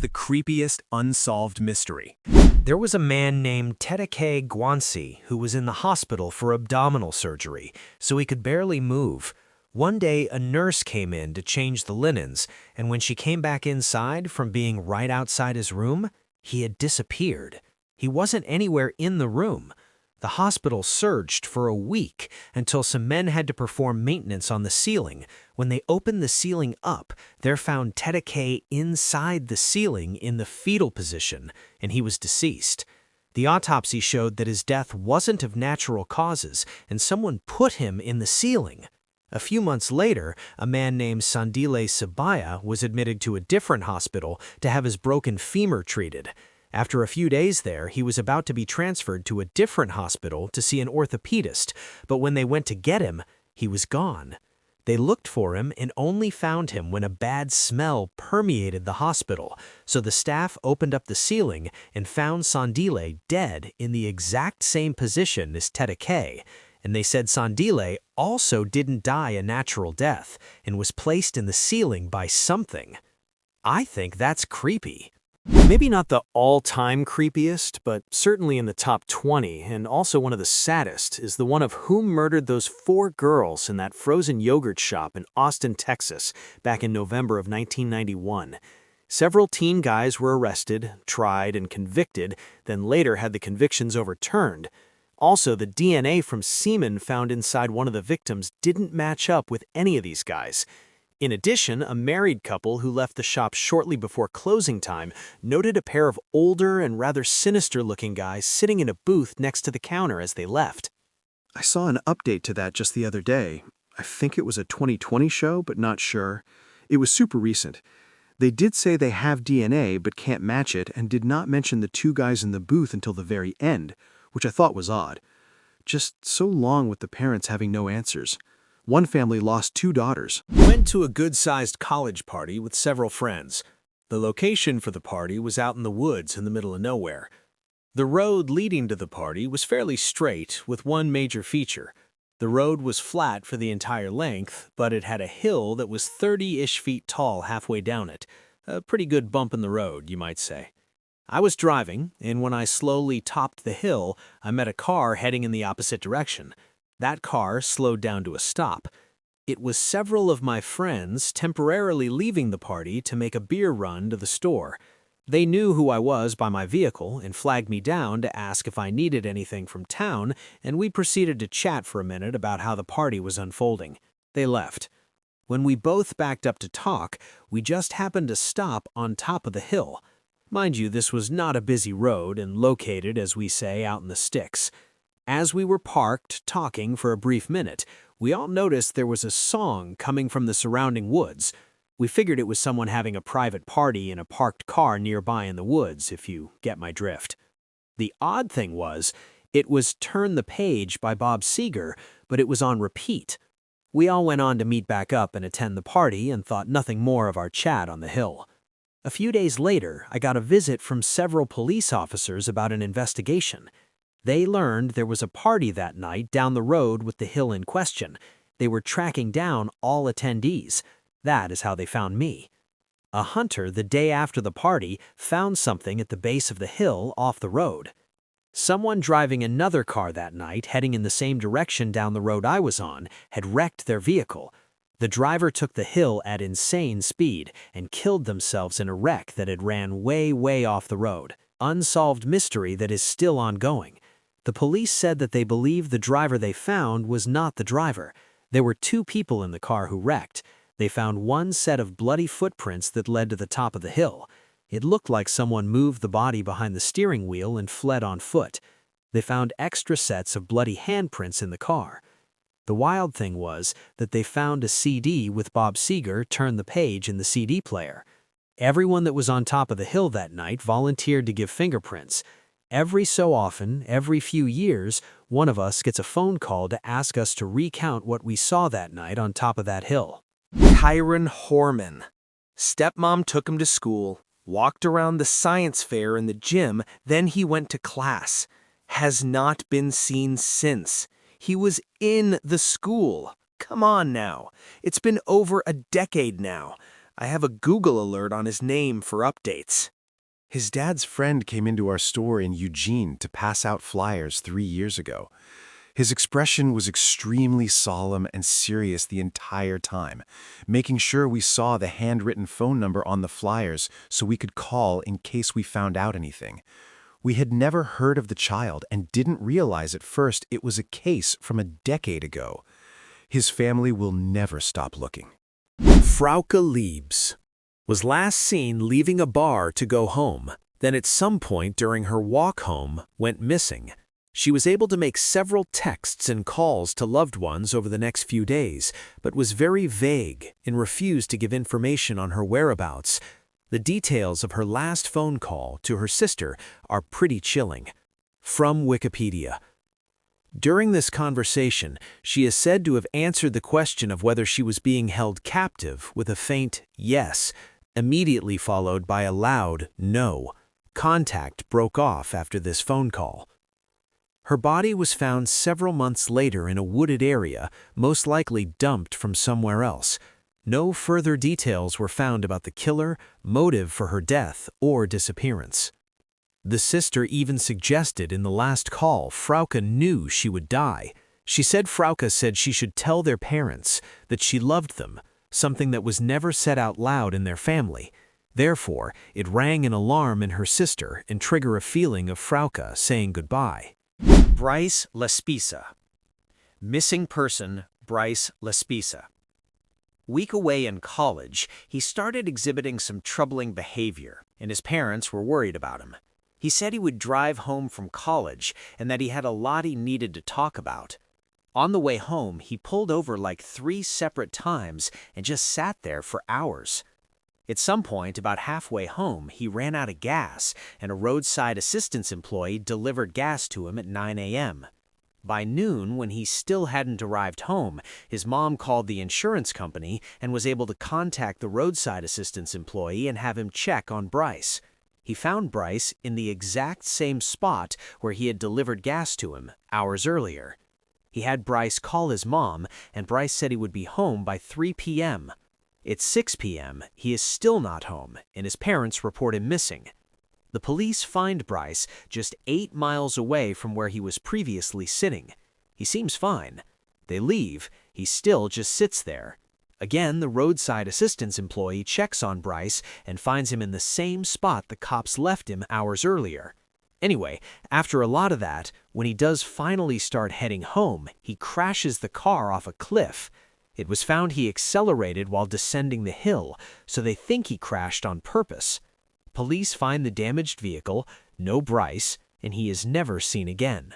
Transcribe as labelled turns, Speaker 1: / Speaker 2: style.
Speaker 1: the creepiest unsolved mystery.
Speaker 2: There was a man named Tedeke Gwansi who was in the hospital for abdominal surgery, so he could barely move. One day, a nurse came in to change the linens, and when she came back inside from being right outside his room, he had disappeared. He wasn't anywhere in the room. The hospital searched for a week until some men had to perform maintenance on the ceiling. When they opened the ceiling up, they found Tedeke inside the ceiling in the fetal position, and he was deceased. The autopsy showed that his death wasn't of natural causes, and someone put him in the ceiling. A few months later, a man named Sandile Sibaya was admitted to a different hospital to have his broken femur treated. After a few days there, he was about to be transferred to a different hospital to see an orthopedist, but when they went to get him, he was gone. They looked for him and only found him when a bad smell permeated the hospital, so the staff opened up the ceiling and found Sandile dead in the exact same position as Tedeke, and they said Sandile also didn't die a natural death and was placed in the ceiling by something. I think that's creepy.
Speaker 3: Maybe not the all-time creepiest, but certainly in the top 20, and also one of the saddest, is the one of who murdered those 4 girls in that frozen yogurt shop in Austin, Texas, back in November of 1991. Several teen guys were arrested, tried, and convicted, then later had the convictions overturned. Also, the DNA from semen found inside one of the victims didn't match up with any of these guys. In addition, a married couple who left the shop shortly before closing time noted a pair of older and rather sinister-looking guys sitting in a booth next to the counter as they left.
Speaker 4: I saw an update to that just the other day. I think it was a 2020 show, but not sure. It was super recent. They did say they have DNA but can't match it and did not mention the 2 guys in the booth until the very end, which I thought was odd. Just so long with the parents having no answers. One family lost 2 daughters.
Speaker 1: Went to a good-sized college party with several friends. The location for the party was out in the woods in the middle of nowhere. The road leading to the party was fairly straight, with one major feature. The road was flat for the entire length, but it had a hill that was 30-ish feet tall halfway down it. A pretty good bump in the road, you might say. I was driving, and when I slowly topped the hill, I met a car heading in the opposite direction. That car slowed down to a stop. It was several of my friends temporarily leaving the party to make a beer run to the store. They knew who I was by my vehicle and flagged me down to ask if I needed anything from town, and we proceeded to chat for a minute about how the party was unfolding. They left. When we both backed up to talk, we just happened to stop on top of the hill. Mind you, this was not a busy road and located, as we say, out in the sticks. As we were parked, talking for a brief minute, we all noticed there was a song coming from the surrounding woods. We figured it was someone having a private party in a parked car nearby in the woods, if you get my drift. The odd thing was, it was Turn the Page by Bob Seger, but it was on repeat. We all went on to meet back up and attend the party and thought nothing more of our chat on the hill. A few days later, I got a visit from several police officers about an investigation. They learned there was a party that night down the road with the hill in question. They were tracking down all attendees. That is how they found me. A hunter, the day after the party, found something at the base of the hill off the road. Someone driving another car that night, heading in the same direction down the road I was on, had wrecked their vehicle. The driver took the hill at insane speed and killed themselves in a wreck that had ran way off the road. Unsolved mystery that is still ongoing. The police said that they believe the driver they found was not the driver. There were 2 people in the car who wrecked. They found one set of bloody footprints that led to the top of the hill. It looked like someone moved the body behind the steering wheel and fled on foot. They found extra sets of bloody handprints in the car. The wild thing was that they found a CD with Bob Seger, Turn the Page, in the CD player. Everyone that was on top of the hill that night volunteered to give fingerprints. Every so often, every few years, one of us gets a phone call to ask us to recount what we saw that night on top of that hill. Kyron Horman. Stepmom took him to school, walked around the science fair in the gym, then he went to class. Has not been seen since. He was in the school. Come on now. It's been over a decade now. I have a Google alert on his name for updates.
Speaker 5: His dad's friend came into our store in Eugene to pass out flyers 3 years ago. His expression was extremely solemn and serious the entire time, making sure we saw the handwritten phone number on the flyers so we could call in case we found out anything. We had never heard of the child and didn't realize at first it was a case from a decade ago. His family will never stop looking.
Speaker 2: Frauke Liebs was last seen leaving a bar to go home, then at some point during her walk home went missing. She was able to make several texts and calls to loved ones over the next few days, but was very vague and refused to give information on her whereabouts. The details of her last phone call to her sister are pretty chilling. From Wikipedia. During this conversation, she is said to have answered the question of whether she was being held captive with a faint yes, immediately followed by a loud no. Contact broke off after this phone call. Her body was found several months later in a wooded area, most likely dumped from somewhere else. No further details were found about the killer, motive for her death, or disappearance. The sister even suggested in the last call Frauke knew she would die. She said Frauke said she should tell their parents that she loved them, something that was never said out loud in their family. Therefore, it rang an alarm in her sister and triggered a feeling of Frauke saying goodbye. Bryce Lespisa. Missing person Bryce Lespisa. Week away in college, he started exhibiting some troubling behavior, and his parents were worried about him. He said he would drive home from college and that he had a lot he needed to talk about. On the way home, he pulled over like 3 separate times and just sat there for hours. At some point, about halfway home, he ran out of gas, and a roadside assistance employee delivered gas to him at 9 a.m. By noon, when he still hadn't arrived home, his mom called the insurance company and was able to contact the roadside assistance employee and have him check on Bryce. He found Bryce in the exact same spot where he had delivered gas to him hours earlier. He had Bryce call his mom, and Bryce said he would be home by 3 p.m. At 6 p.m., he is still not home, and his parents report him missing. The police find Bryce just 8 miles away from where he was previously sitting. He seems fine. They leave. He still just sits there. Again, the roadside assistance employee checks on Bryce and finds him in the same spot the cops left him hours earlier. Anyway, after a lot of that, when he does finally start heading home, he crashes the car off a cliff. It was found he accelerated while descending the hill, so they think he crashed on purpose. Police find the damaged vehicle, no Bryce, and he is never seen again.